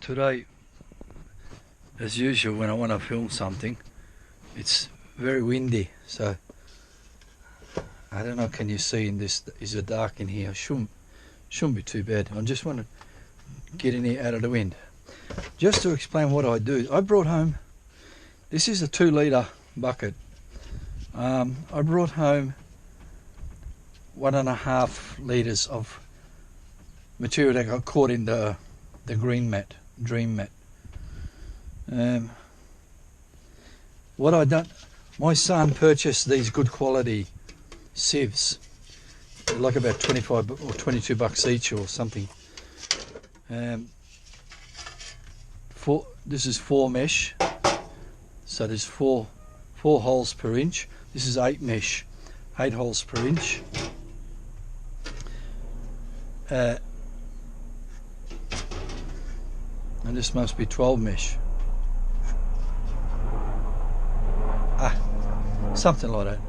Today, as usual, when I want to film something, it's very windy, so I don't know, can you see in this, is it dark in here? Shouldn't be too bad. I just want to get in here out of the wind. Just to explain what I do, I brought home, this is a 2 litre bucket. I brought home 1.5 litres of material that got caught in the dream mat. What I done, my son purchased these good quality sieves, like about 25 or 22 bucks each or something. This is 4 mesh, so there's four holes per inch. This is 8 mesh, 8 holes per inch. And this must be 12 mesh. Something like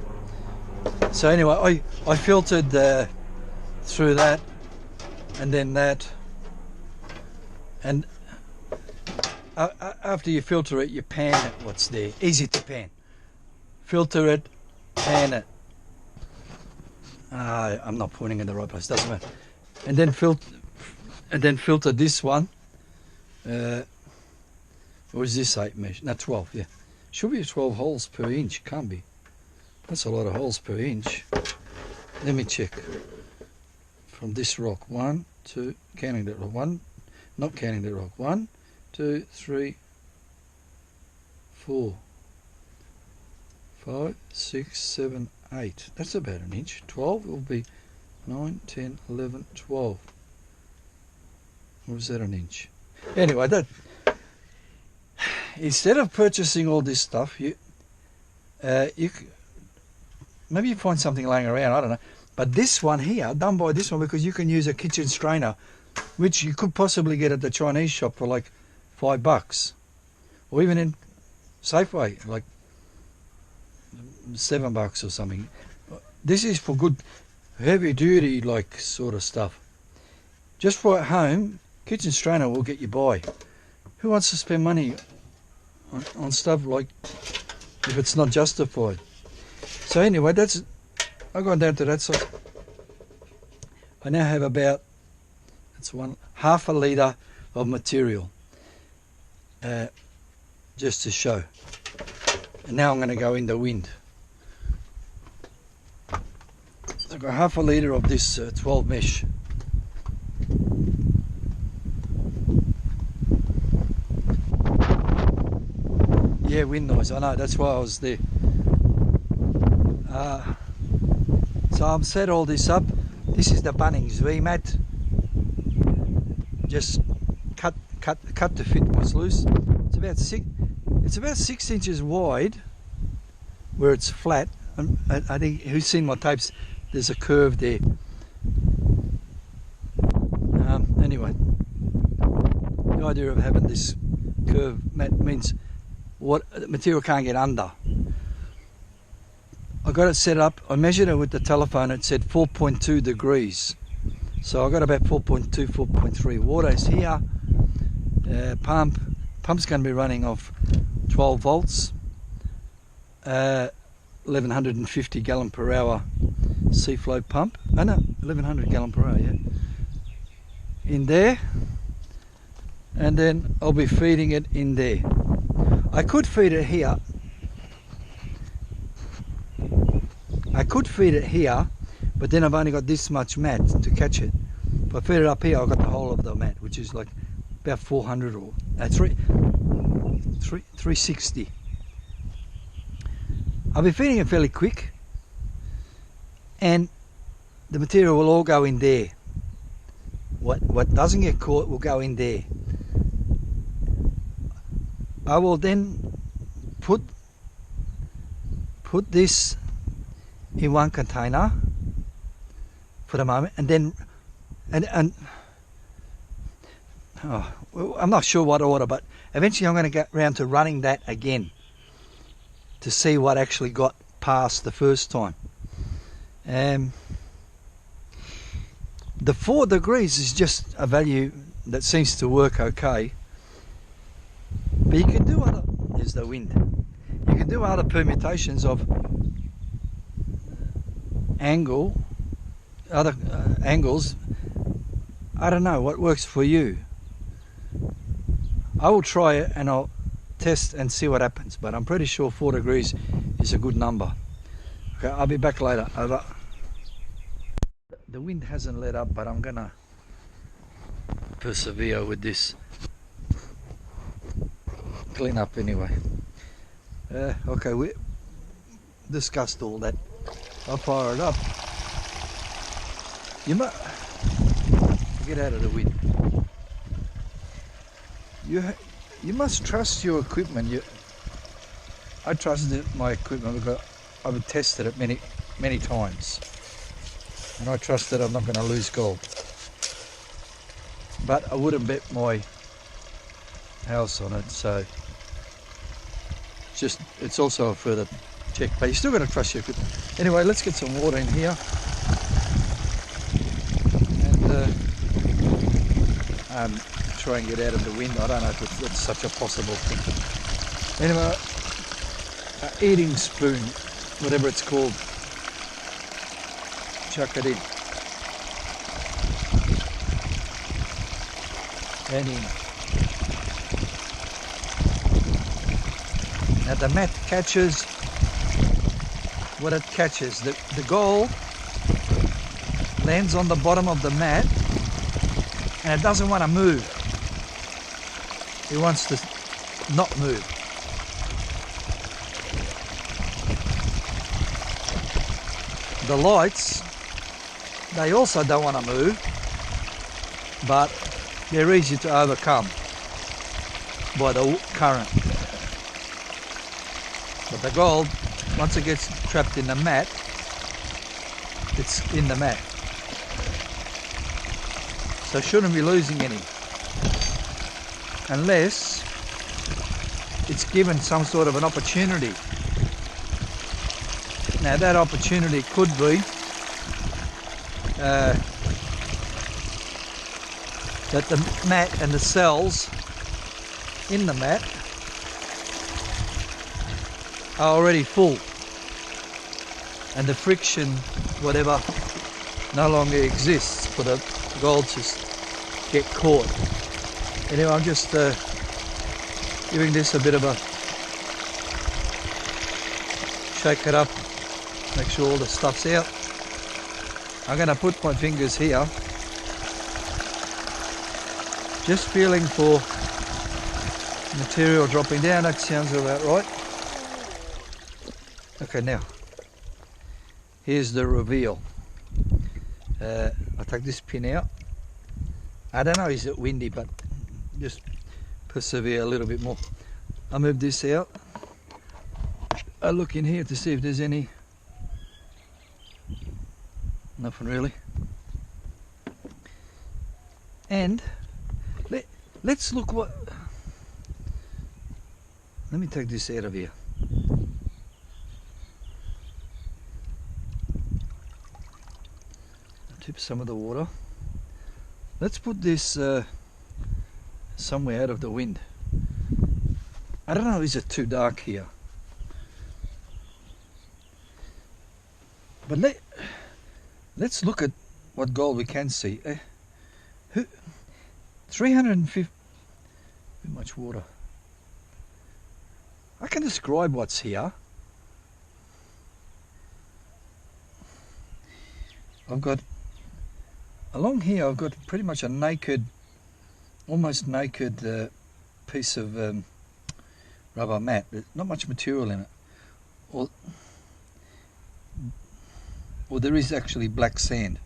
that. So anyway, I filtered through that, and then that, and after you filter it, you pan it. What's there? Easy to pan. Filter it, pan it. I'm not pointing in the right place. Doesn't matter. And then filter this one. Or is this 8 mesh? No, 12. Yeah, should be 12 holes per inch. Can't be. That's a lot of holes per inch. Let me check. From this rock, 1, 2, counting that rock. 1, not counting that rock. 1, 2, 3, 4, 5, 6, 7, 8. That's about an inch. 12 will be 9, 10, 11, 12. Or is that an inch? Anyway, that instead of purchasing all this stuff, maybe you find something laying around, I don't know. But this one here, done by this one, because you can use a kitchen strainer, which you could possibly get at the Chinese shop for like $5, or even in Safeway, like $7 or something. This is for good, heavy duty, like sort of stuff. Just for at home, kitchen strainer will get you by. Who wants to spend money on stuff like, if it's not justified? So anyway, I've gone down to that side. I now have about, half a litre of material, just to show. And now I'm going to go in the wind. So I've got half a litre of this 12 mesh. Yeah, wind noise, I know, that's why I was there. So I've set all this up. This is the Bunnings V-mat. Just cut to fit what's loose. It's about 6 inches wide where it's flat. And I think, who's seen my tapes, there's a curve there. Anyway, the idea of having this curve mat means what the material can't get under. I got it set up, I measured it with the telephone, it said 4.2 degrees. So I got about 4.2, 4.3. Water is here. Pump's going to be running off 12 volts. 1150 gallon per hour sea flow pump. Oh no, 1100 gallon per hour, yeah. In there. And then I'll be feeding it in there. I could feed it here. But then I've only got this much mat to catch it. If I feed it up here, I've got the whole of the mat, which is like about 400 or 360. I'll be feeding it fairly quick, and the material will all go in there. What doesn't get caught will go in there. I will then put this in one container for the moment, and then I'm not sure what order, but eventually I'm going to get round to running that again to see what actually got past the first time. The 4 degrees is just a value that seems to work okay. But you can do other, there's the wind. You can do other permutations of other angles. I don't know what works for you. I will try it and I'll test and see what happens, but I'm pretty sure 4 degrees is a good number. Okay, I'll be back later. Over. The wind hasn't let up, but I'm gonna persevere with this. Clean up anyway. Okay, we discussed all that. I'll fire it up. You must get out of the wind. You must trust your equipment. I trusted my equipment because I've tested it many times, and I trust that I'm not going to lose gold. But I wouldn't bet my house on it, so it's also a further check. But you're still going to trust your equipment. Anyway, let's get some water in here, and try and get out of the wind. I don't know if it's such a possible thing. Anyway, an eating spoon, whatever it's called, chuck it in. And in. Now the mat catches what it catches. The gold lands on the bottom of the mat and it doesn't want to move. It wants to not move. The lights, they also don't want to move, but they're easy to overcome by the current. But the gold, once it gets trapped in the mat, it's in the mat. So shouldn't be losing any, unless it's given some sort of an opportunity. Now that opportunity could be that the mat and the cells in the mat are already full and the friction, whatever, no longer exists for the gold to get caught. Anyway, I'm just giving this a bit of a shake it up, make sure all the stuff's out. I'm going to put my fingers here, just feeling for material dropping down. That sounds about right. Okay, now here's the reveal. I'll take this pin out. I don't know, is it windy, but just persevere a little bit more. I'll move this out. I'll look in here to see if there's any. Nothing really. And let's look what. Let me take this out of here. Tip some of the water. Let's put this somewhere out of the wind. I don't know, is it too dark here? But let's look at what gold we can see. 350. Too much water. I can describe what's here. I've got along here. I've got pretty much a naked, almost naked piece of rubber mat. There's not much material in it. Or there is actually black sand.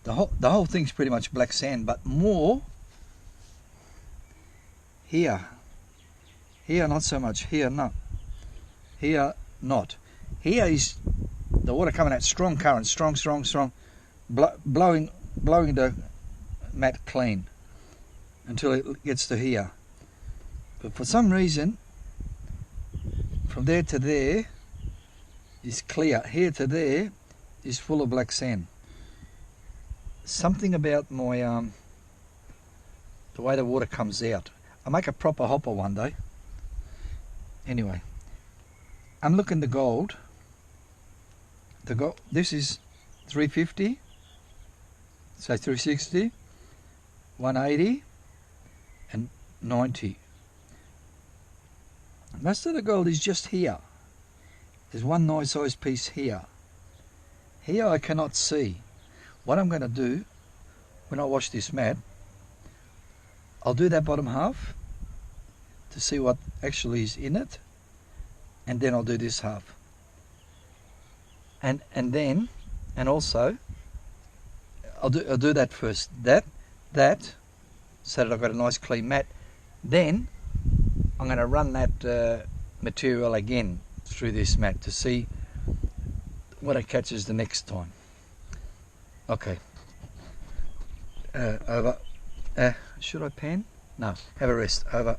The whole thing's pretty much black sand, but more here. Here not so much. Here not. Here not. Here is the water coming out, strong current, strong, blowing the mat clean until it gets to here. But for some reason, from there to there is clear. Here to there is full of black sand. Something about my the way the water comes out. I'll make a proper hopper one day. Anyway, I'm looking the gold. This is 350, say 360, 180 and 90. Most of the gold is just here. There's one nice sized piece here. Here I cannot see. What I'm going to do when I wash this mat, I'll do that bottom half to see what actually is in it, and then I'll do this half. And also I'll do that first. That so that I've got a nice clean mat. Then I'm going to run that material again through this mat to see what it catches the next time. Okay. Over. Should I pan? No. Have a rest. Over.